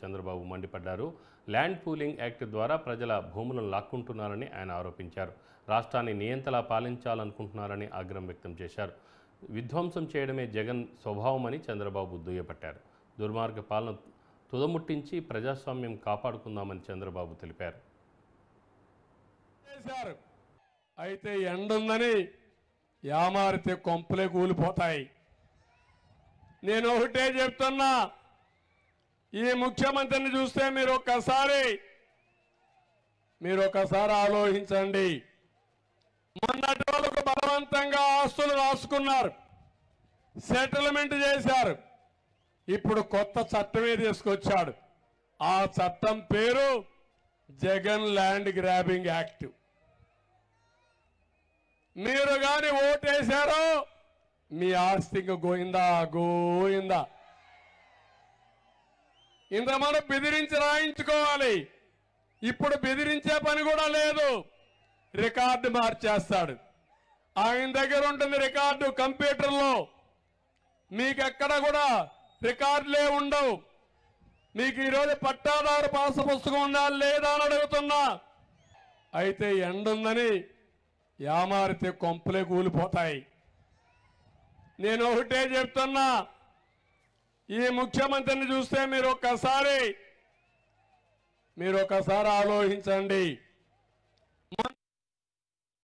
చంద్రబాబు మండిపడ్డారు. Land pooling act ద్వారా ప్రజల భూములను లాక్కుంటున్నారని ఆయన ఆరోపించారు. రాష్ట్రాన్ని నియంతలా పాలించాలనుకుంటున్నారని ఆగ్రహం వ్యక్తం చేశారు. విధ్వంసం చేయడమే జగన్ స్వభావమని చంద్రబాబు దుయ్యబట్టారు. దుర్మార్గ పాలన తుదముట్టించి ప్రజాస్వామ్యం కాపాడుకుందామని చంద్రబాబు తెలిపారు. అయితే ఎండుందని యామారితే కొంపలే కూలిపోతాయి. నేను ఒకటే చెప్తున్నా, ఈ ముఖ్యమంత్రిని చూస్తే మీరు ఒక్కసారి ఆలోచించండి. మొన్నటి వరకు బలవంతంగా ఆస్తులు రాసుకున్నారు, సెటిల్మెంట్ చేశారు. ఇప్పుడు కొత్త చట్టమే తీసుకొచ్చాడు. ఆ చట్టం పేరు జగన్ ల్యాండ్ గ్రాబింగ్ యాక్ట్. మీరు గాని ఓటేశారో మీ ఆస్తి గోయిందా. ఇంతమంది బెదిరించి రాయించుకోవాలి. ఇప్పుడు బెదిరించే పని కూడా లేదు, రికార్డు మార్చేస్తాడు. ఆయన దగ్గర ఉంటుంది రికార్డు కంప్యూటర్లో. మీకెక్కడ కూడా రికార్డులే ఉండవు. మీకు ఈరోజు పట్టాదారు పాస్ పుస్తకం ఉండాలి లేదా అని అడుగుతున్నా. అయితే ఎండుందని యామారితే కొంపలే కూలిపోతాయి. నేను ఒకటే చెప్తున్నా, ఈ ముఖ్యమంత్రిని చూస్తే మీరు ఒక్కసారి ఆలోచించండి.